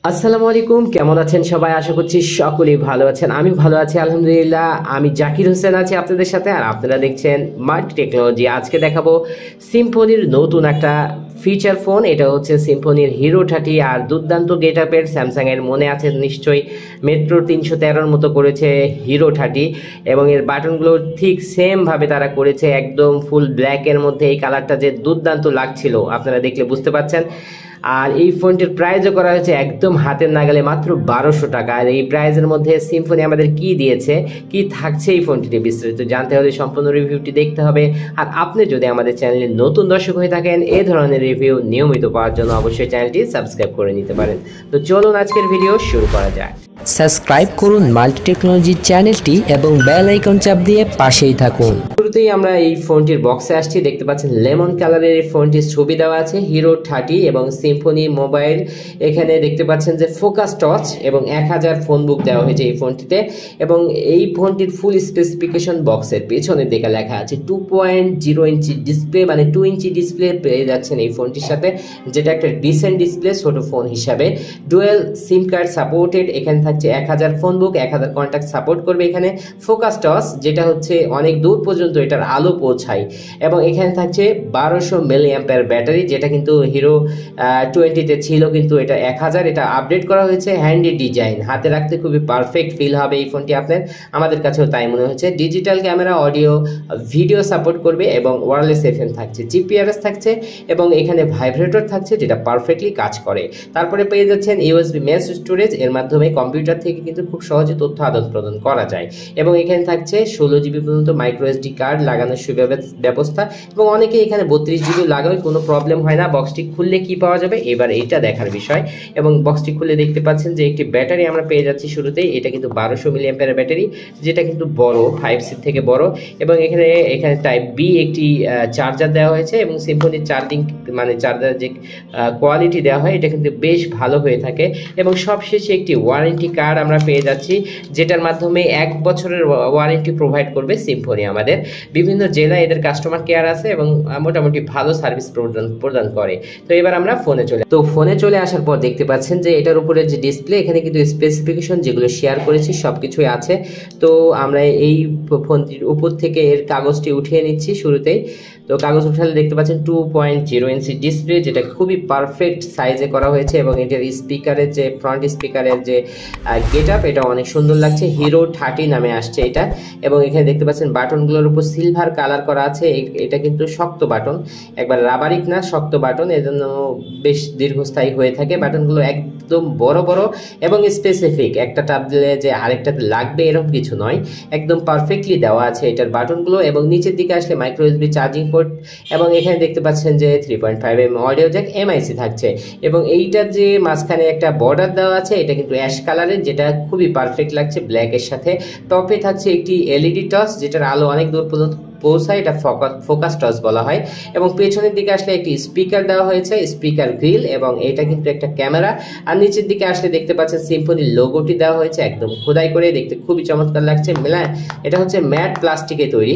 আসসালামু আলাইকুম, কেমন আছেন সবাই? আশা করছি সকলেই ভালো আছেন। আমি ভালো আছি আলহামদুলিল্লাহ। আমি জাকির হোসেন আছি আপনাদের সাথে, আর আপনারা দেখছেন মাল্টি টেকনোলজি। আজকে দেখাবো সিম্ফনির নতুন একটা ফিচার ফোন। এটা হচ্ছে সিম্ফনির হিরো 30, আর দুর্দান্ত গেট আপের স্যামসাং এর মনে আছে নিশ্চয়ই, মেট্রো 313 মতো করেছে হিরো 30, এবং এর বাটনগুলো ঠিক সেম ভাবে তারা করেছে, একদম ফুল ব্ল্যাকের মধ্যে। এই কালারটা যে দুর্দান্ত লাগছিল আপনারা দেখলে বুঝতে পারছেন। আর এই ফোনটির প্রাইসও করা হয়েছে একদম হাতের নাগালে, মাত্র 1200 টাকা। আর এই প্রাইসের মধ্যে সিম্ফনি আমাদের কি দিয়েছে, কি থাকছে এই ফোনটিতে বিস্তারিত জানতে হলে সম্পূর্ণ রিভিউটি দেখতে হবে। আর আপনি যদি আমাদের চ্যানেলে নতুন দর্শক হয়ে থাকেন, এই ধরনের রিভিউ নিয়মিত পাওয়ার জন্য অবশ্যই চ্যানেলটি সাবস্ক্রাইব করে নিতে পারেন। তো চলুন আজকের ভিডিও শুরু করা যায়। সাবস্ক্রাইব করুন মাল্টি টেকনোলজি চ্যানেলটি এবং বেল আইকন চাপ দিয়ে পাশেই থাকুন। শুরুতেই আমরা এই ফোনটির বক্সে আসছি। দেখতে পাচ্ছেন লেমন কালারের এই ফোনটির ছবি দেওয়া আছে, হিরো 30 এবং সিম্ফনি মোবাইল। এখানে দেখতে পাচ্ছেন যে ফোকাস টচ এবং 1000 ফোন বুক দেওয়া হয়েছে এই ফোনটিতে। এবং এই ফোনটির ফুল স্পেসিফিকেশন বক্সের পেছনের দিকে লেখা আছে। 2.0 ইঞ্চি ডিসপ্লে, মানে 2 ইঞ্চি ডিসপ্লে পেয়ে যাচ্ছেন এই ফোনটির সাথে, যেটা একটা ডিসেন্ট ডিসপ্লে ছোট ফোন হিসাবে। ডুয়েল সিম কার্ড সাপোর্টেড। এখানে থাকছে 1000 ফোন বুক, 1000 কন্ট্যাক্ট সাপোর্ট করবে। এখানে ফোকাস টচ, যেটা হচ্ছে অনেক দূর পর্যন্ত এটার আলো পৌঁছায়। এবং এখানে থাকছে 1200 মিলি অ্যাম্পিয়ার ব্যাটারি, যেটা কিন্তু হিরো 20-তে ছিল, কিন্তু এটা 1000। এটা আপডেট করা হয়েছে। হ্যান্ডি ডিজাইন, হাতে রাখতে খুবই পারফেক্ট ফিল হবে এই ফোনটি আপনার, আমাদের কাছেও তাই মনে হচ্ছে। Digital camera, audio, video support করবে এবং ওয়্যারলেস এফএম থাকছে, জিপিআরএস থাকছে এবং এখানে ভাইব্রেটর থাকছে, যেটা পারফেক্টলি কাজ করে। তারপরে পেয়ে যাচ্ছেন ইউএসবি মেশ স্টোরেজ, এর মাধ্যমে কম্পিউটার থেকে কিন্তু খুব সহজে তথ্য আদান প্রদান করা যায়। এবং এখানে থাকছে 16 জিবি পর্যন্ত মাইক্রো এসডি কার্ড লাগানোর সুব্যবস্থা, এবং অনেকে এখানে 32 জিবি লাগাবে, কোনো প্রবলেম হয় না। বক্সটি খুললে কি পাওয়া যাবে এবার এইটা দেখার বিষয়। এবং বক্সটি খুলে দেখতে পাচ্ছেন যে একটি ব্যাটারি আমরা পেয়ে যাচ্ছি শুরুতেই। এটা কিন্তু 1200 মিলি অ্যাম্পিয়ারের ব্যাটারি, যেটা কিন্তু বড়, 5C থেকে বড়। এবং এখানে টাইপ বি একটি চার্জার দেওয়া হয়েছে, এবং সিম্ফনির চার্জিং মানে চার্জার যে কোয়ালিটি দেওয়া হয় এটা কিন্তু বেশ ভালো হয়ে থাকে। এবং সবশেষে একটি ওয়ারেন্টি কার্ড আমরা পেয়ে যাচ্ছি, যেটার মাধ্যমে 1 বছরের ওয়ারেন্টি প্রোভাইড করবে সিম্ফনি আমাদের। বিভিন্ন জেলায় এদের কাস্টমার কেয়ার আছে এবং মোটামুটি ভালো সার্ভিস প্রদান করে। তো এবার আমরা ফোনে চলে আসার পর দেখতে পাচ্ছেন যে এটার উপরে যে ডিসপ্লে, এখানে কিন্তু স্পেসিফিকেশন যেগুলো শেয়ার করেছি সবকিছুই আছে। তো আমরা এই ফোনটির উপর থেকে এর কাগজটি উঠিয়ে নিচ্ছি শুরুতেই। তো কাগজ উঠালে দেখতে পাচ্ছেন 2.0 ইঞ্চি ডিসপ্লে, যেটা খুবই পারফেক্ট সাইজে করা হয়েছে। এবং এটার স্পিকারের যে ফ্রন্ট স্পিকারের যে গেট আপ, এটা অনেক সুন্দর লাগছে। হিরো 30 নামে আসছে এটা। এবং এখানে দেখতে পাচ্ছেন বাটনগুলোর উপর সিলভার কালার করা আছে। এটা কিন্তু শক্ত বাটন, একবার রাবারিক না, শক্ত বাটন, এজন্য বেশ দীর্ঘস্থায়ী হয়ে থাকে। বাটনগুলো একদম বড় বড় এবং স্পেসিফিক, একটা টাপ দিলে যে আরেকটাতে লাগবে এরকম কিছু নয়, একদম পারফেক্টলি দেওয়া আছে এটার বাটনগুলো। এবং নিচের দিকে আসলে মাইক্রো ইউএসবি চার্জিং পোর্ট, এবং এখানে দেখতে পাচ্ছেন যে 3.5mm অডিও জ্যাক, এমআইসি থাকছে। এবং এইটার যে মাঝখানে একটা বর্ডার দেওয়া আছে, এটা কিন্তু অ্যাশ কালারের, যেটা খুবই পারফেক্ট লাগছে ব্ল্যাকের সাথে। টপে থাকছে একটি এলইডি টর্চ, যেটার আলো অনেক দূর পর্যন্ত পৌঁছায়, এটা ফোকাস টর্চ বলা হয়। এবং পেছনের দিকে আসলে একটি স্পিকার দেওয়া হয়েছে, স্পিকার গ্রিল, এবং এটা কিন্তু একটা ক্যামেরা। আর নিচের দিকে আসলে দেখতে পাচ্ছেন সিম্ফনির লোগোটি দেওয়া হয়েছে একদম খোদাই করে, দেখতে খুবই চমৎকার লাগছে। এটা হচ্ছে ম্যাট প্লাস্টিকে তৈরি,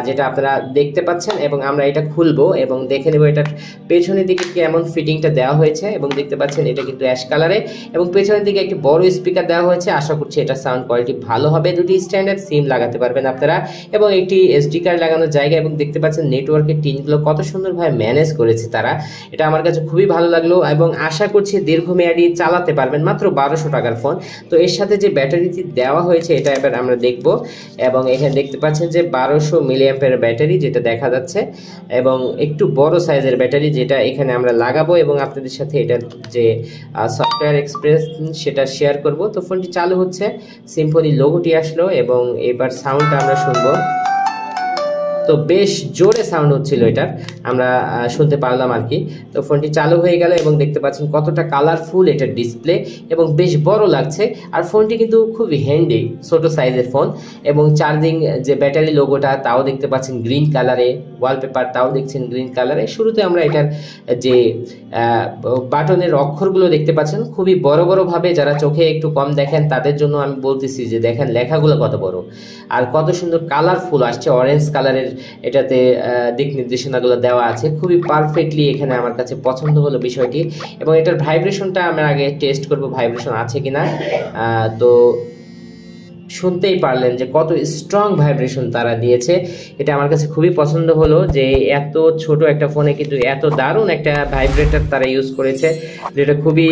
যেটা আপনারা দেখতে পাচ্ছেন। এবং আমরা এটা খুলবো এবং দেখে নেব এটার পেছনের দিকে কেমন ফিটিংটা দেওয়া হয়েছে। এবং দেখতে পাচ্ছেন এটা কিন্তু অ্যাশ কালারে, এবং পেছনের দিকে একটি বড় স্পিকার দেওয়া হয়েছে। আশা করছি এটা সাউন্ড কোয়ালিটি ভালো হবে। দুটি স্ট্যান্ডার্ড সিম লাগাতে পারবেন আপনারা, এবং একটি এসডি কার্ড লাগানোর জায়গা। এবং দেখতে পাচ্ছেন নেটওয়ার্কের টিনগুলো কত সুন্দরভাবে ম্যানেজ করেছে তারা, এটা আমার কাছে খুবই ভালো লাগলো। এবং আশা করছি দীর্ঘমেয়াদী চালাতে পারবেন। মাত্র 1200 টাকার ফোন। তো এর সাথে যে ব্যাটারিটি দেওয়া হয়েছে এটা এবার আমরা দেখব। এবং এখানে দেখতে পাচ্ছেন যে 1200 মিলি অ্যাম্পিয়ার ব্যাটারি, যেটা দেখা যাচ্ছে, এবং একটু বড় সাইজের ব্যাটারি, যেটা এখানে আমরা লাগাবো এবং আপনাদের সাথে এটার যে সফটওয়্যার এক্সপ্রেস সেটা শেয়ার করব। তো ফোনটি চালু হচ্ছে, সিম্ফনি লোগোটি আসলো, এবং এবার সাউন্ডটা আমরা শুনবো। তো বেশ জোরে সাউন্ড হচ্ছিল এটার, আমরা শুনতে পারলাম আর কি। তো ফোনটি চালু হয়ে গেল, এবং দেখতে পাচ্ছেন কতটা কালারফুল এটার ডিসপ্লে, এবং বেশ বড় লাগছে। আর ফোনটি কিন্তু খুবই হ্যান্ডি, ছোট সাইজের ফোন। এবং চার্জিং যে ব্যাটারি লোগোটা তাও দেখতে পাচ্ছেন গ্রিন কালারে, ওয়ালপেপার তাও দেখছেন গ্রিন কালারে। শুরুতে আমরা এটার যে বাটনের অক্ষরগুলো দেখতে পাচ্ছেন খুবই বড় বড় ভাবে, যারা চোখে একটু কম দেখেন তাদের জন্য আমি বলতেছি যে দেখেন লেখাগুলো কত বড়, আর কত সুন্দর কালারফুল আসছে, অরেঞ্জ কালারের এটাতে দিক নির্দেশনাগুলো দেওয়া আছে, খুবই পারফেক্টলি এখানে আমার কাছে পছন্দ হলো বিষয়টি। এবং এটার ভাইব্রেশনটা আমরা আগে টেস্ট করব ভাইব্রেশন আছে কিনা। তো শুনতেই পারলেন যে কত স্ট্রং ভাইব্রেশন তারা দিয়েছে, এটা আমার কাছে খুবই পছন্দ হলো যে এত ছোট একটা ফোনে কিন্তু এত দারুণ একটা ভাইব্রেটর তারা ইউজ করেছে, যেটা খুবই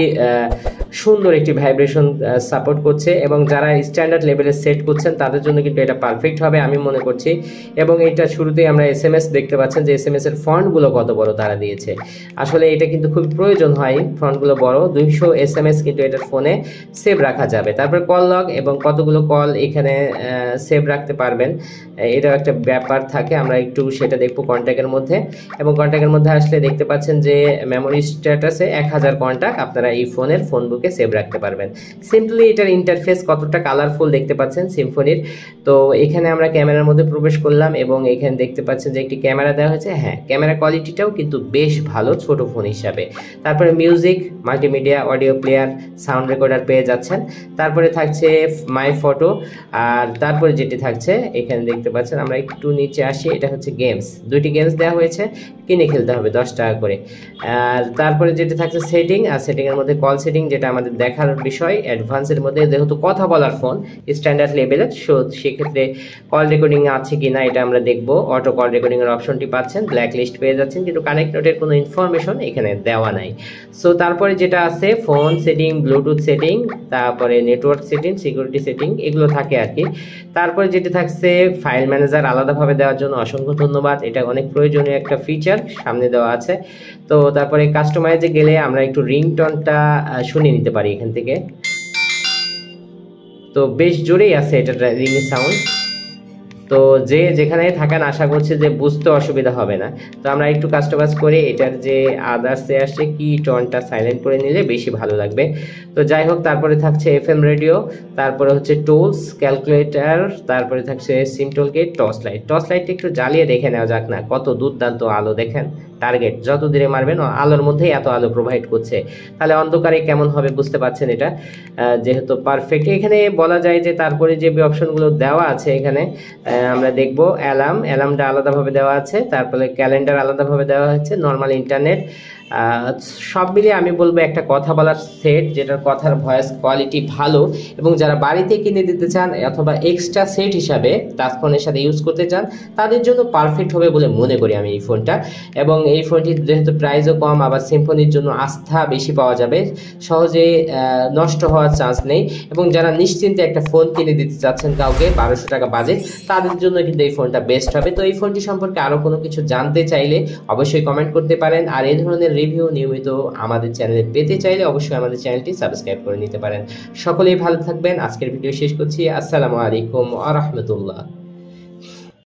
সুন্দর একটি ভাইব্রেশন সাপোর্ট করছে। এবং যারা স্ট্যান্ডার্ড লেভেলে সেট করছেন তাদের জন্য কিন্তু এটা পারফেক্ট হবে আমি মনে করছি। এবং এটা শুরুতেই আমরা SMS দেখতে পাচ্ছেন যে SMS এর ফন্টগুলো কত বড় তারা দিয়েছে, আসলে এটা কিন্তু খুব প্রয়োজন হয় ফন্টগুলো বড়। 200 SMS কিন্তু এটার ফোনে সেভ রাখা যাবে। তারপর কল লগ এবং কতগুলো কল এখানে সেভ রাখতে পারবেন, এটা একটা ব্যাপার থাকে, আমরা একটু সেটা দেখবো কন্ট্যাক্টের মধ্যে। এবং কন্ট্যাক্টের মধ্যে আসলে দেখতে পাচ্ছেন যে মেমোরি স্ট্যাটাসে 1000 কন্ট্যাক্ট আপনারা এই ফোনের ফোন বুকে সেভ রাখতে পারবেন। সিম্পলি এটার ইন্টারফেস কতটা কালারফুল দেখতে পাচ্ছেন সিম্ফনির। তো এখানে আমরা ক্যামেরার মধ্যে প্রবেশ করলাম এবং এখানে দেখতে পাচ্ছেন যে একটি ক্যামেরা দেওয়া হয়েছে, হ্যাঁ ক্যামেরা কোয়ালিটিটাও কিন্তু বেশ ভালো ছোট ফোন হিসাবে। তারপরে music, multimedia, audio player, sound recorder পেয়ে যাচ্ছেন। তারপরে থাকছে মাই ফটো, আর তারপরে যেটি থাকছে এখানে দেখতে পাচ্ছেন, আমরা একটু নিচে আসি, এটা হচ্ছে গেমস, 2টি গেমস দেওয়া হয়েছে, কিনে খেলতে হবে 10 টাকা করে। আর তারপরে যেটি থাকছে সেটিং, আর সেটিংয়ের মধ্যে কল সেটিং, যেটা আমাদের দেখার বিষয় অ্যাডভান্সের মধ্যে, যেহেতু কথা বলার ফোন স্ট্যান্ডার্ড লেভেলে, সেক্ষেত্রে কল রেকর্ডিং আছে কিনা এটা আমরা দেখবো। অটো কল রেকর্ডিং এর অপশনটি পাচ্ছেন, ব্ল্যাক লিস্ট পেয়ে যাচ্ছেন, কিন্তু কানেক্ট নোটের কোনো ইনফরমেশন এখানে দেওয়া নাই। সো তারপরে যেটা আছে ফোন সেটিং, ব্লুটুথ সেটিং, তারপরে নেটওয়ার্ক সেটিং, সিকিউরিটি সেটিং, এগুলো থাকে আর কি। তারপরে যেটা থাকছে ফাইল ম্যানেজার আলাদাভাবে দেওয়ার জন্য অসংখ্য ধন্যবাদ, এটা অনেক প্রয়োজনীয় একটা ফিচার সামনে দেওয়া আছে। তো তারপরে কাস্টমাইজে গেলে আমরা একটু রিংটোনটা শুনে নিতে পারি এখান থেকে, তো বেশ জোরেই আছে এটা রিং এর সাউন্ড। তো যে যেখানে থাকেন আশা করছি যে বুঝতে অসুবিধা হবে না। তো আমরা একটু কাস্টমাইজ করে এটার যে আদার্সে আসে কি টোনটা সাইলেন্ট করে নিলে বেশি ভালো লাগবে। তো যাই হোক, তারপরে থাকছে FM রেডিও, তারপরে হচ্ছে টুলস, ক্যালকুলেটর, তারপরে থাকছে সিম টুলকিট, টর্চ লাইট। টর্চ লাইটটা একটু জ্বালিয়ে দেখে নেওয়া যাক না, কত দুর্দান্ত আলো দেখেন, টার্গেট যত দূরে মারবেন আলোর মধ্যেই এত আলো প্রোভাইড করছে, তাহলে অন্ধকারে কেমন হবে বুঝতে পারছেন এটা যেহেতু পারফেক্ট। এখানে বলা যায় যে তারপরে যে অপশনগুলো দেওয়া আছে এখানে আমরা দেখবো অ্যালার্মটা আলাদাভাবে দেওয়া আছে, তারপরে ক্যালেন্ডার আলাদাভাবে দেওয়া হচ্ছে, নর্মাল ইন্টারনেট, সব মিলিয়ে আমি বলবো একটা কথা বলার সেট, যেটার কথার ভয়েস কোয়ালিটি ভালো। এবং যারা বাড়িতে কিনে দিতে চান অথবা এক্সট্রা সেট হিসাবে টাচ ফোনের সাথে ইউজ করতে চান তাদের জন্য পারফেক্ট হবে বলে মনে করি আমি এই ফোনটা। এবং এই ফোনটি যেহেতু প্রাইসও কম, আবার সিম্ফনির জন্য আস্থা বেশি পাওয়া যাবে, সহজে নষ্ট হওয়ার চান্স নেই। এবং যারা নিশ্চিন্তে একটা ফোন কিনে দিতে চাচ্ছেন কাউকে 1200 টাকা বাজেট, তাদের জন্য কিন্তু এই ফোনটা বেস্ট হবে। তো এই ফোনটি সম্পর্কে আরও কোনো কিছু জানতে চাইলে অবশ্যই কমেন্ট করতে পারেন। আর এই ধরনের রিভিউ নিয়মিত আমাদের চ্যানেলে পেতে চাইলে অবশ্যই আমাদের চ্যানেলটি সাবস্ক্রাইব করে নিতে পারেন। সকলেই ভালো থাকবেন, আজকের ভিডিও শেষ করছি। আসসালামু আলাইকুম ওয়া রাহমাতুল্লাহ।